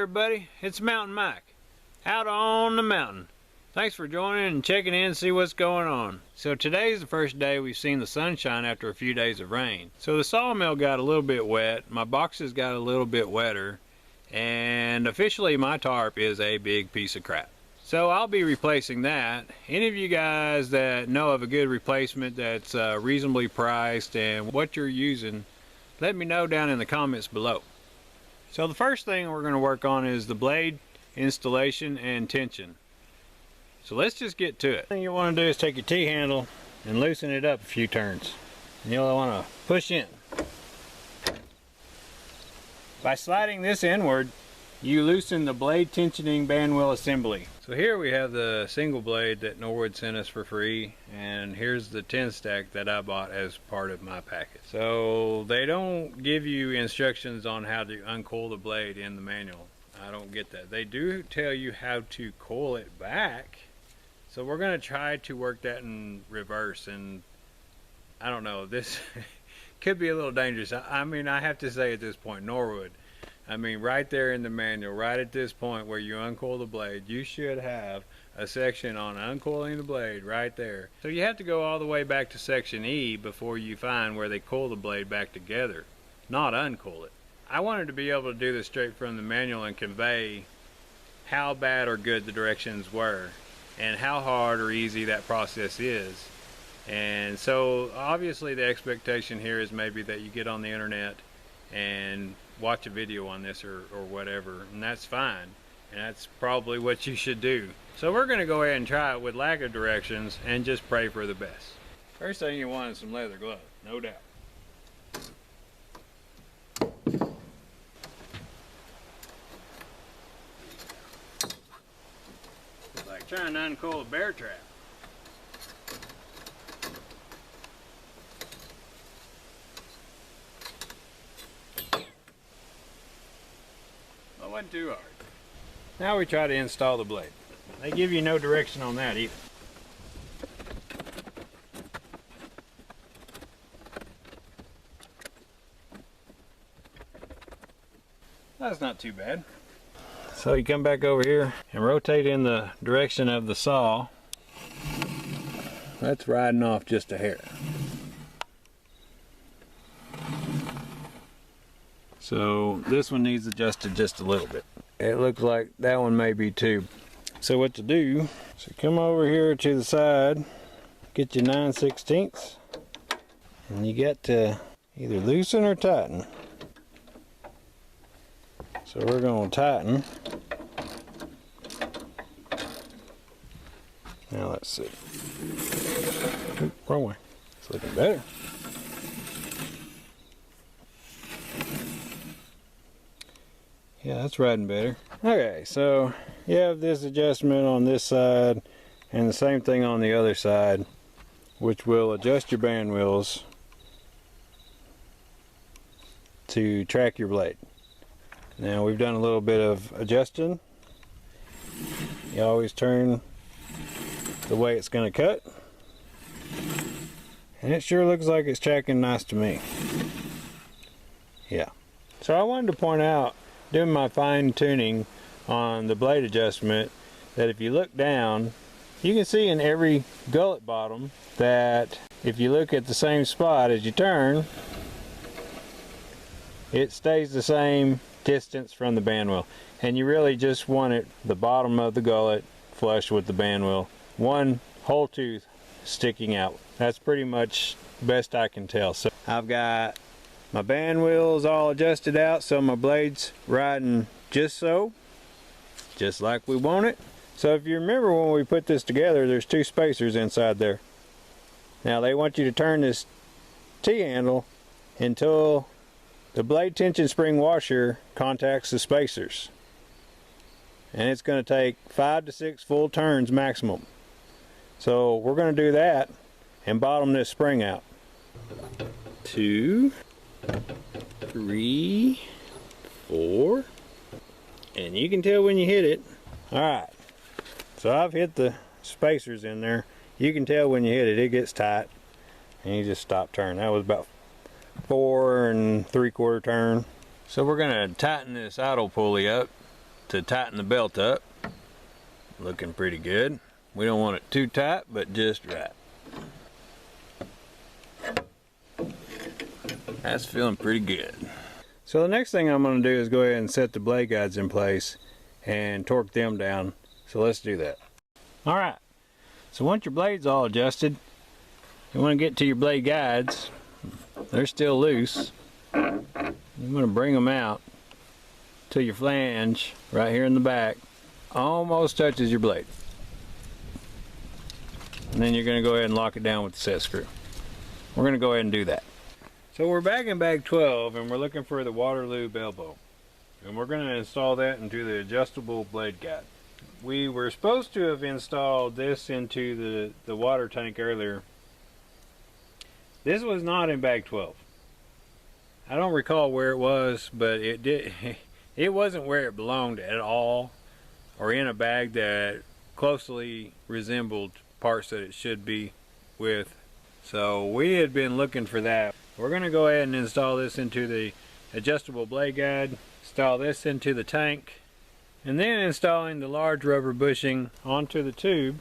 everybody, it's Mountain Mike, out on the mountain. Thanks for joining and checking in to see what's going on. So today's the first day we've seen the sunshine after a few days of rain. So the sawmill got a little bit wet, my boxes got a little bit wetter, and officially my tarp is a big piece of crap. So I'll be replacing that. Any of you guys that know of a good replacement that's reasonably priced and what you're using, let me know down in the comments below. So the first thing we're going to work on is the blade installation and tension. So let's just get to it. The thing you want to do is take your T-handle and loosen it up a few turns. And you'll want to push in. By sliding this inward, you loosen the blade tensioning band wheel assembly. So here we have the single blade that Norwood sent us for free, and here's the 10 stack that I bought as part of my package. So they don't give you instructions on how to uncoil the blade in the manual. I don't get that. They do tell you how to coil it back. So we're going to try to work that in reverse, and I don't know, this could be a little dangerous. I mean, I have to say at this point, Norwood, I mean, right there in the manual, right at this point where you uncoil the blade, you should have a section on uncoiling the blade right there. So you have to go all the way back to section E before you find where they coil the blade back together, not uncoil it. I wanted to be able to do this straight from the manual and convey how bad or good the directions were and how hard or easy that process is. And so obviously the expectation here is maybe that you get on the internet and watch a video on this or whatever, and that's fine, and that's probably what you should do. So we're going to go ahead and try it with lack of directions and just pray for the best. First thing you want is some leather gloves, no doubt. It's like trying to uncoil a bear trap. Wasn't too hard. Now we try to install the blade. They give you no direction on that either. That's not too bad. So you come back over here and rotate in the direction of the saw. That's riding off just a hair. So this one needs adjusted just a little bit. It looks like that one may be too. So what to do, so come over here to the side, get your 9/16, and you got to either loosen or tighten. So we're going to tighten. Now let's see. Oop, wrong way. It's looking better. Yeah, that's riding better. Okay, so you have this adjustment on this side and the same thing on the other side, which will adjust your band wheels to track your blade. Now we've done a little bit of adjusting. You always turn the way it's going to cut, and it sure looks like it's tracking nice to me. Yeah. So I wanted to point out, doing my fine tuning on the blade adjustment, that if you look down, you can see in every gullet bottom that if you look at the same spot as you turn, it stays the same distance from the band wheel. And you really just want it the bottom of the gullet flush with the band wheel, one whole tooth sticking out. That's pretty much best I can tell. So I've got my band wheels all adjusted out, so my blade's riding just like we want it. So if you remember when we put this together, there's two spacers inside there. Now they want you to turn this T-handle until the blade tension spring washer contacts the spacers. And it's going to take 5 to 6 full turns maximum. So we're going to do that and bottom this spring out. 2, 3, 4, and you can tell when you hit it. Alright, so I've hit the spacers in there. You can tell when you hit it, it gets tight, and you just stop turning. That was about 4 3/4 turn. So we're going to tighten this idle pulley up to tighten the belt up. Looking pretty good. We don't want it too tight, but just right. That's feeling pretty good. So the next thing I'm going to do is go ahead and set the blade guides in place and torque them down. So let's do that. Alright, so once your blade's all adjusted, you want to get to your blade guides. They're still loose. You're going to bring them out till your flange right here in the back almost touches your blade. And then you're going to go ahead and lock it down with the set screw. We're going to go ahead and do that. So we're back in bag 12 and we're looking for the water lube elbow. And we're going to install that into the adjustable blade guide. We were supposed to have installed this into the water tank earlier. This was not in bag 12. I don't recall where it was, but it wasn't where it belonged at all, or in a bag that closely resembled parts that it should be with. So we had been looking for that. We're going to go ahead and install this into the adjustable blade guide, install this into the tank, and then installing the large rubber bushing onto the tube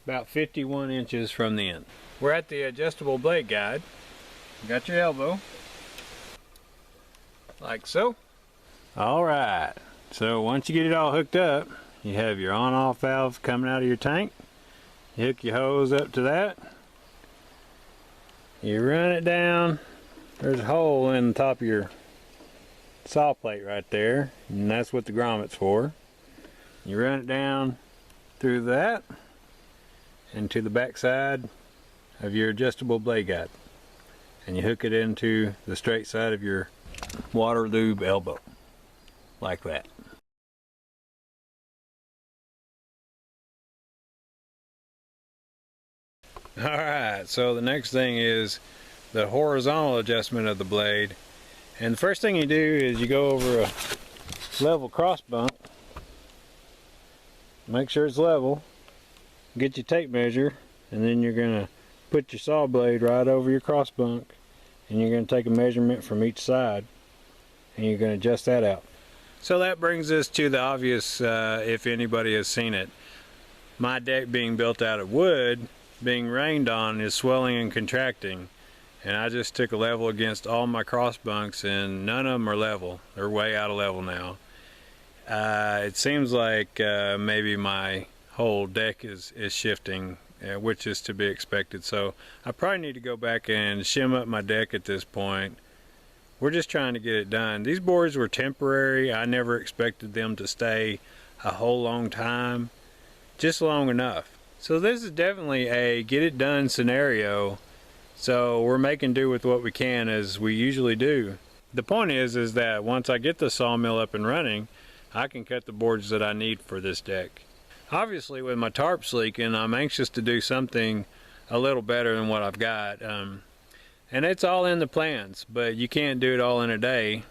about 51 inches from the end. We're at the adjustable blade guide. You got your elbow, like so. Alright, so once you get it all hooked up, you have your on-off valve coming out of your tank. You hook your hose up to that. You run it down. There's a hole in the top of your saw plate right there, and that's what the grommet's for. You run it down through that and to the back side of your adjustable blade guide, and you hook it into the straight side of your water lube elbow, like that. Alright, so the next thing is the horizontal adjustment of the blade. And the first thing you do is you go over a level cross bunk. Make sure it's level. Get your tape measure, and then you're going to put your saw blade right over your cross bunk, and you're going to take a measurement from each side, and you're going to adjust that out. So that brings us to the obvious, if anybody has seen it. My deck being built out of wood, being rained on, is swelling and contracting. And I just took a level against all my cross bunks, and none of them are level. They're way out of level now. It seems like maybe my whole deck is shifting, which is to be expected. So I probably need to go back and shim up my deck at this point. We're just trying to get it done. These boards were temporary. I never expected them to stay a whole long time, just long enough. So this is definitely a get it done scenario. So we're making do with what we can, as we usually do. The point is that once I get the sawmill up and running, I can cut the boards that I need for this deck. Obviously with my tarps leaking, I'm anxious to do something a little better than what I've got. And it's all in the plans, but you can't do it all in a day.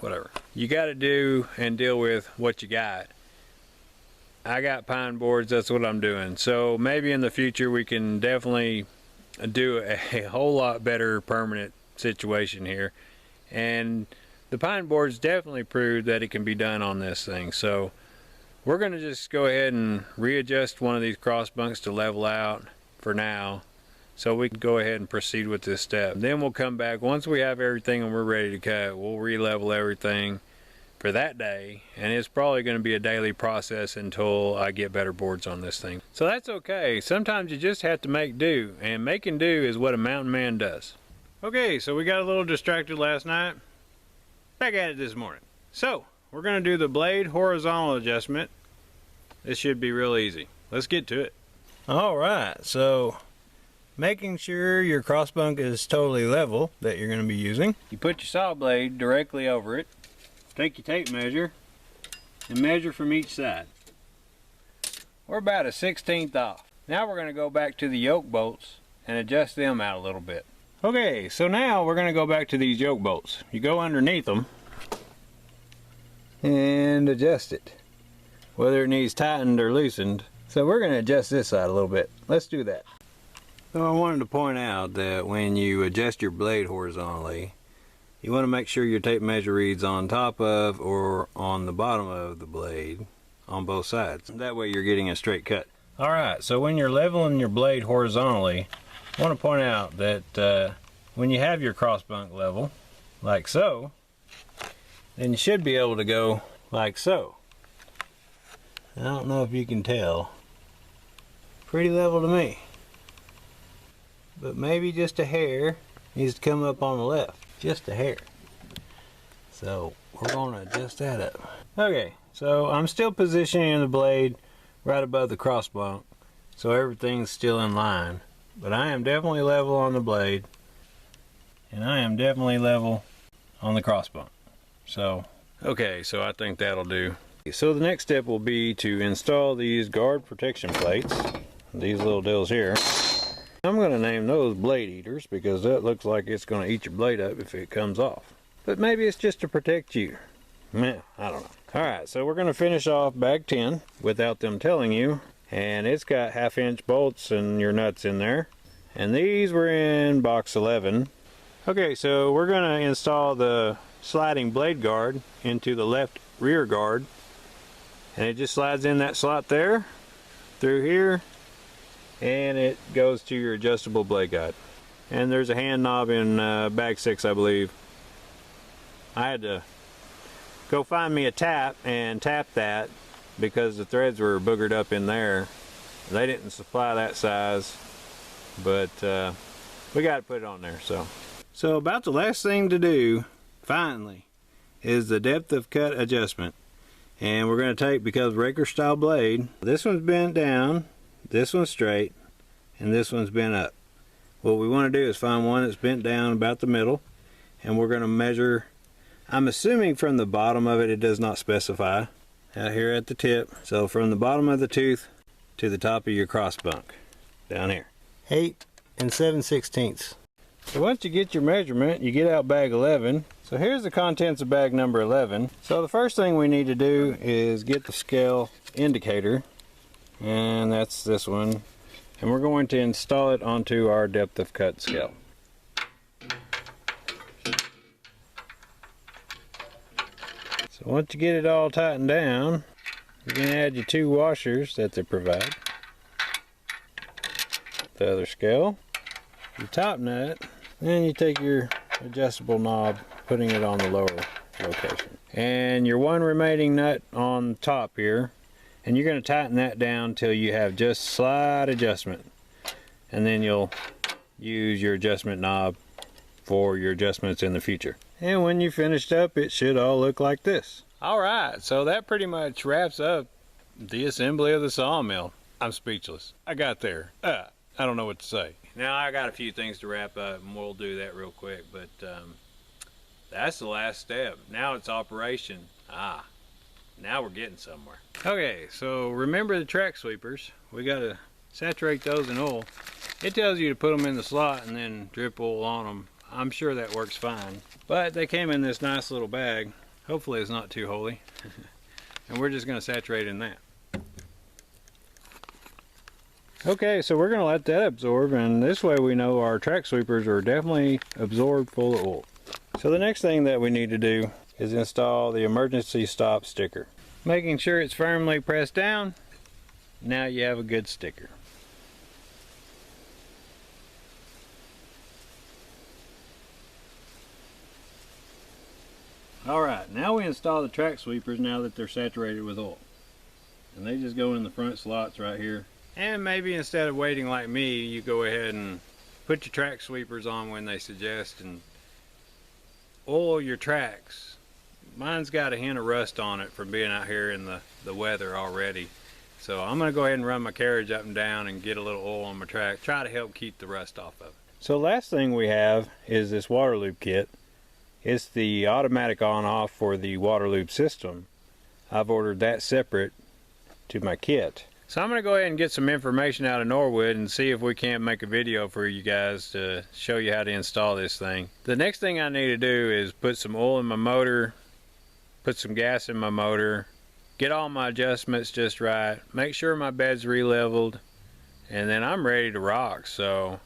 Whatever. You got to do and deal with what you got. I got pine boards, that's what I'm doing. So maybe in the future we can definitely do a whole lot better permanent situation here. And the pine boards definitely proved that it can be done on this thing. So we're going to just go ahead and readjust one of these cross bunks to level out for now, so we can go ahead and proceed with this step. Then we'll come back once we have everything and we're ready to cut. We'll re-level everything for that day, and it's probably going to be a daily process until I get better boards on this thing. So that's okay. Sometimes you just have to make do, and making do is what a mountain man does. Okay, so we got a little distracted last night. Back at it this morning. So we're going to do the blade horizontal adjustment. This should be real easy. Let's get to it. Alright, so making sure your cross bunk is totally level that you're going to be using. You put your saw blade directly over it. Take your tape measure and measure from each side. We're about a 1/16 off. Now we're going to go back to the yoke bolts and adjust them out a little bit. Okay, so now we're going to go back to these yoke bolts. You go underneath them and adjust it, whether it needs tightened or loosened. So we're going to adjust this side a little bit. Let's do that. So I wanted to point out that when you adjust your blade horizontally, you want to make sure your tape measure reads on top of or on the bottom of the blade on both sides. That way you're getting a straight cut. Alright, so when you're leveling your blade horizontally, I want to point out that when you have your cross bunk level, like so, then you should be able to go like so. I don't know if you can tell. Pretty level to me. But maybe just a hair needs to come up on the left. Just a hair. So we're going to adjust that up. Okay, so I'm still positioning the blade right above the cross bunk, so everything's still in line. But I am definitely level on the blade, and I am definitely level on the cross bunk. So, okay, so I think that'll do. So the next step will be to install these guard protection plates, these little deals here. I'm going to name those blade eaters because that looks like it's going to eat your blade up if it comes off. But maybe it's just to protect you. Meh, I don't know. Alright, so we're going to finish off bag 10 without them telling you. And it's got 1/2 inch bolts and your nuts in there. And these were in box 11. Okay, so we're going to install the sliding blade guard into the left rear guard. And it just slides in that slot there, through here, and it goes to your adjustable blade guide. And there's a hand knob in bag 6, I believe. I had to go find me a tap and tap that because the threads were boogered up in there. They didn't supply that size, but we got to put it on there. So about the last thing to do, finally, is the depth of cut adjustment. And we're going to take, because raker style blade, this one's bent down, this one's straight, and this one's bent up. What we want to do is find one that's bent down about the middle, and we're going to measure, I'm assuming from the bottom of it, it does not specify, out here at the tip. So from the bottom of the tooth to the top of your cross bunk, down here. 8 7/16. So once you get your measurement, you get out bag 11. So here's the contents of bag number 11. So the first thing we need to do is get the scale indicator, and that's this one, and we're going to install it onto our depth of cut scale. So once you get it all tightened down, you can add your 2 washers that they provide. The other scale, your top nut, then you take your adjustable knob, putting it on the lower location. And your 1 remaining nut on top here, and you're going to tighten that down till you have just slight adjustment. And then you'll use your adjustment knob for your adjustments in the future. And when you finished up, it should all look like this. Alright, so that pretty much wraps up the assembly of the sawmill. I'm speechless. I got there. I don't know what to say. Now I got a few things to wrap up, and we'll do that real quick, but that's the last step. Now it's operation. Now we're getting somewhere. Okay, so remember the track sweepers. We got to saturate those in oil. It tells you to put them in the slot and then drip oil on them. I'm sure that works fine. But they came in this nice little bag. Hopefully it's not too holy. And we're just going to saturate in that. Okay, so we're going to let that absorb, and this way we know our track sweepers are definitely absorbed full of oil. So the next thing that we need to do is install the emergency stop sticker. Making sure it's firmly pressed down. Now you have a good sticker. Alright, now we install the track sweepers now that they're saturated with oil. And they just go in the front slots right here. And maybe instead of waiting like me, you go ahead and put your track sweepers on when they suggest and oil your tracks. Mine's got a hint of rust on it from being out here in the weather already. So I'm going to go ahead and run my carriage up and down and get a little oil on my track. Try to help keep the rust off of it. So last thing we have is this water loop kit. It's the automatic on-off for the water loop system. I've ordered that separate to my kit. So I'm going to go ahead and get some information out of Norwood and see if we can't make a video for you guys to show you how to install this thing. The next thing I need to do is put some oil in my motor, put some gas in my motor, get all my adjustments just right, make sure my bed's re-leveled, and then I'm ready to rock. So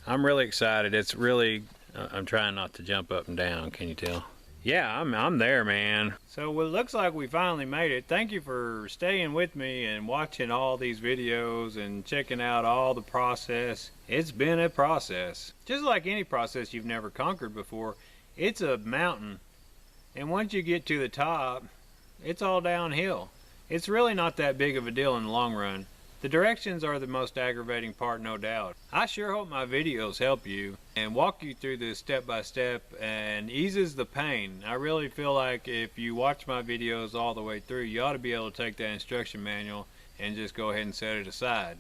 I'm really excited. It's really I'm trying not to jump up and down, can you tell? Yeah, I'm there, man. So it looks like we finally made it. Thank you for staying with me and watching all these videos and checking out all the process. It's been a process. Just like any process you've never conquered before, it's a mountain. And once you get to the top, it's all downhill. It's really not that big of a deal in the long run. The directions are the most aggravating part, no doubt. I sure hope my videos help you and walk you through this step by step and eases the pain. I really feel like if you watch my videos all the way through, you ought to be able to take that instruction manual and just go ahead and set it aside.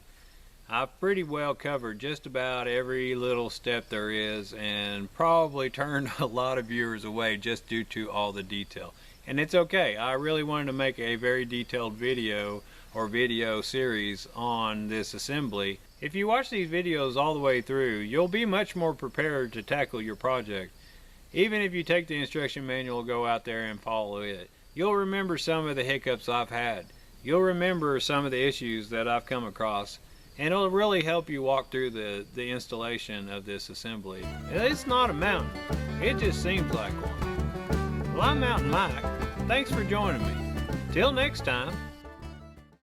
I've pretty well covered just about every little step there is and probably turned a lot of viewers away just due to all the detail. And it's okay. I really wanted to make a very detailed video or video series on this assembly. If you watch these videos all the way through, you'll be much more prepared to tackle your project. Even if you take the instruction manual, go out there and follow it, you'll remember some of the hiccups I've had. You'll remember some of the issues that I've come across, and it'll really help you walk through the installation of this assembly. It's not a mountain, it just seems like one. Well, I'm Mountain Mike. Thanks for joining me. Till next time.